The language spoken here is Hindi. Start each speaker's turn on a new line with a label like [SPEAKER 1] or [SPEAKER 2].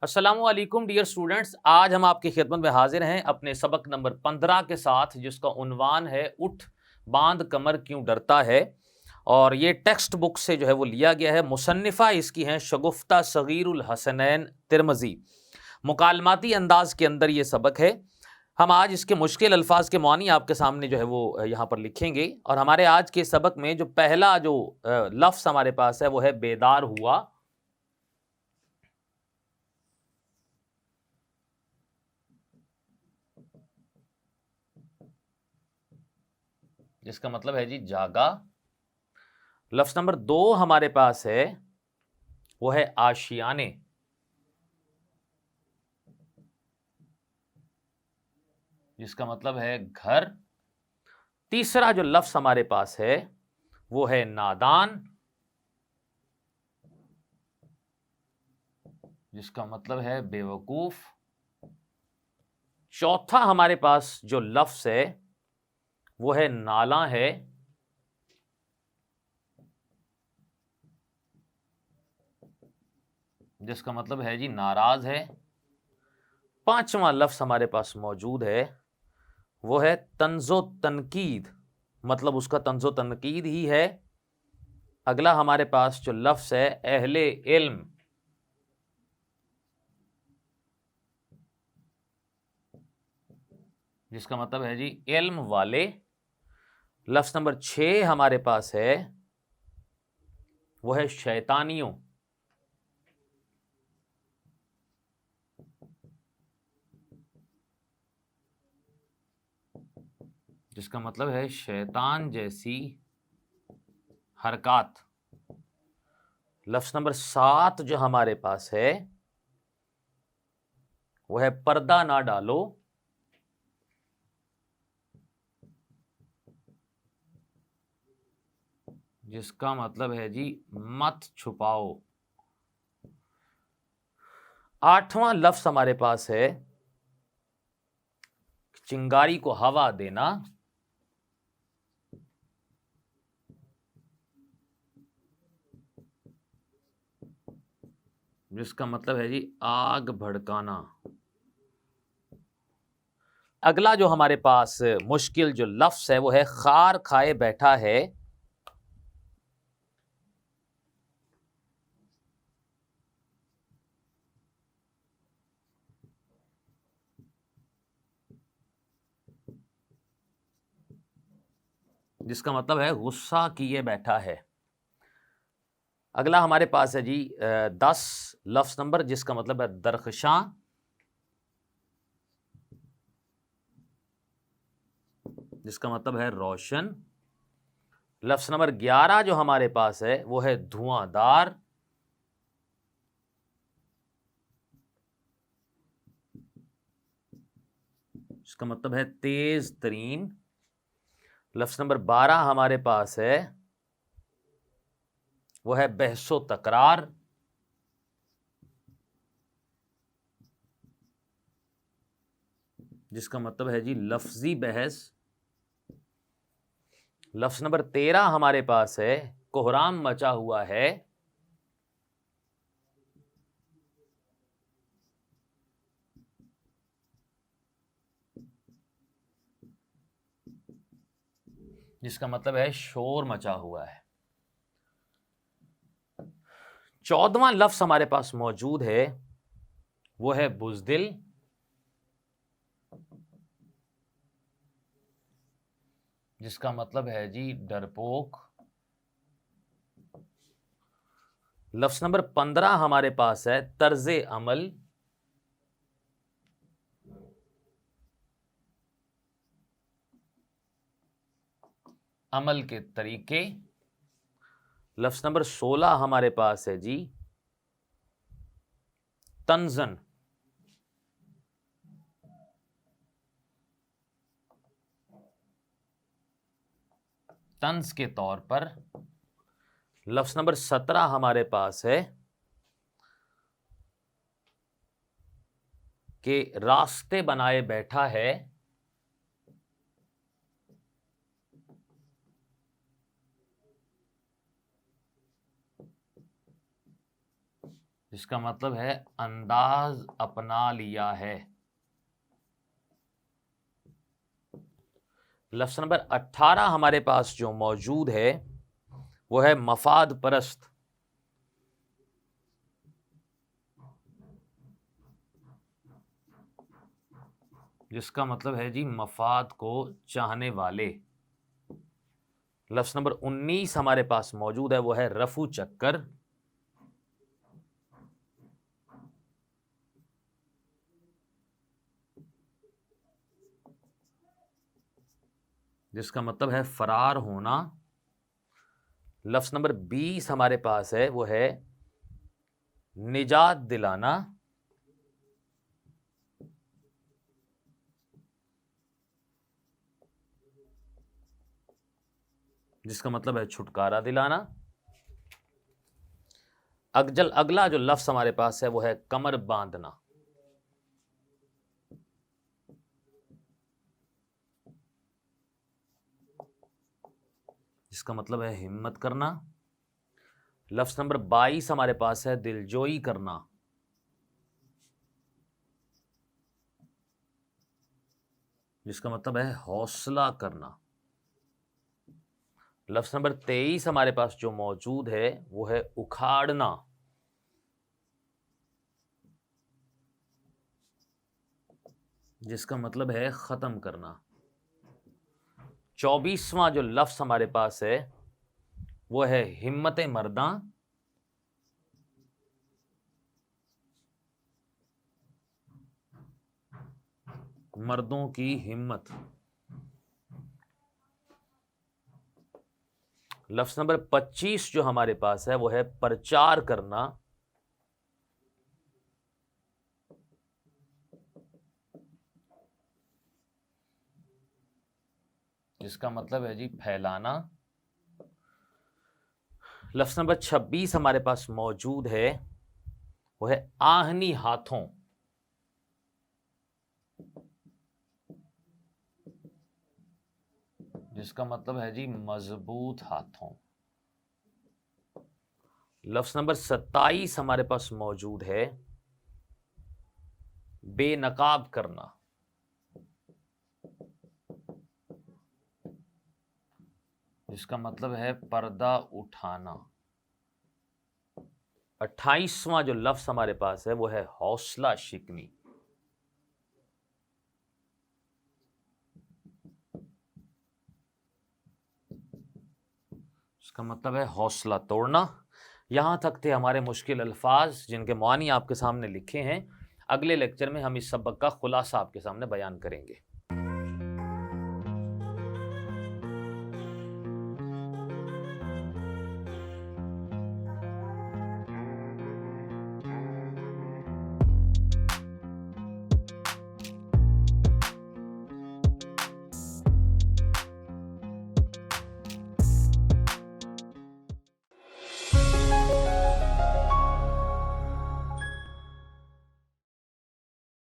[SPEAKER 1] अस्सलामुअलैकुम डियर स्टूडेंट्स, आज हम आपकी खिदमत में हाजिर हैं अपने सबक नंबर 15 के साथ, जिसका उन्वान है उठ बांध कमर क्यों डरता है। और ये टेक्स्ट बुक से जो है वो लिया गया है। मुसन्निफ़ा इसकी हैं शगुफ्ता सगीरुल हसनैन तिरमज़ी। मुकालमाती अंदाज के अंदर ये सबक है। हम आज इसके मुश्किल अल्फाज के मानी आपके सामने जो है वो यहाँ पर लिखेंगे। और हमारे आज के सबक में जो पहला जो लफ्ज़ हमारे पास है वो है बेदार हुआ। जिसका मतलब है जी जागा। लफ्ज नंबर 2 हमारे पास है वो है आशियाने। जिसका मतलब है घर। तीसरा जो लफ्ज हमारे पास है वो है नादान। जिसका मतलब है बेवकूफ। चौथा हमारे पास जो लफ्ज है वो है नाला है। जिसका मतलब है जी नाराज है। पांचवा लफ्ज हमारे पास मौजूद है वो है तंजो तनकीद, मतलब उसका तंजो तनकीद ही है। अगला हमारे पास जो लफ्ज है अहले इल्म। जिसका मतलब है जी इल्म वाले। लफ्ज नंबर 6 हमारे पास है वो है शैतानियों। जिसका मतलब है शैतान जैसी हरकत। लफ्ज नंबर 7 जो हमारे पास है वो है पर्दा ना डालो। जिसका मतलब है जी मत छुपाओ। आठवां लफ्ज हमारे पास है चिंगारी को हवा देना। जिसका मतलब है जी आग भड़काना। अगला जो हमारे पास मुश्किल जो लफ्ज है वो है खार खाए बैठा है। जिसका मतलब है गुस्सा किए बैठा है। अगला हमारे पास है जी 10 लफ्ज नंबर, जिसका मतलब है दरख्शां। जिसका मतलब है रोशन। लफ्ज नंबर 11 जो हमारे पास है वो है धुआंधार। इसका मतलब है तेज तरीन। लफ्ज नंबर 12 हमारे पास है वो है बहसो तकरार। जिसका मतलब है जी लफ्जी बहस। लफ्ज नंबर 13 हमारे पास है कोहराम मचा हुआ है। जिसका मतलब है शोर मचा हुआ है। 14वां लफ्ज हमारे पास मौजूद है वो है बुज़दिल। जिसका मतलब है जी डरपोक। लफ्ज नंबर 15 हमारे पास है तर्जे अमल। अमल के तरीके। लफ्ज नंबर 16 हमारे पास है जी तंजन। तंज के तौर पर। लफ्ज नंबर 17 हमारे पास है कि रास्ते बनाए बैठा है। जिसका मतलब है अंदाज अपना लिया है। लफ्ज नंबर 18 हमारे पास जो मौजूद है वो है मफाद परस्त। जिसका मतलब है जी मफाद को चाहने वाले। लफ्ज नंबर 19 हमारे पास मौजूद है वो है रफू चक्कर। जिसका मतलब है फरार होना। लफ्ज नंबर 20 हमारे पास है वो है निजात दिलाना। जिसका मतलब है छुटकारा दिलाना। अगला जो लफ्ज हमारे पास है वो है कमर बांधना। जिसका मतलब है हिम्मत करना। लफ्ज नंबर 22 हमारे पास है दिलजोई करना। जिसका मतलब है हौसला करना। लफ्ज नंबर 23 हमारे पास जो मौजूद है वो है उखाड़ना। जिसका मतलब है खत्म करना। 24वां जो लफ्ज हमारे पास है वो है हिम्मत मर्दा। मर्दों की हिम्मत। लफ्ज नंबर 25 जो हमारे पास है वो है प्रचार करना। जिसका मतलब है जी फैलाना। लफ्ज नंबर 26 हमारे पास मौजूद है वो है आहनी हाथों। जिसका मतलब है जी मजबूत हाथों। लफ्ज नंबर 27 हमारे पास मौजूद है बेनकाब करना। जिसका मतलब है पर्दा उठाना। 28वां जो लफ्ज हमारे पास है वो है हौसला शिकनी। इसका मतलब है हौसला तोड़ना। यहां तक थे हमारे मुश्किल अल्फाज जिनके मानी आपके सामने लिखे हैं। अगले लेक्चर में हम इस सबक का खुलासा आपके सामने बयान करेंगे।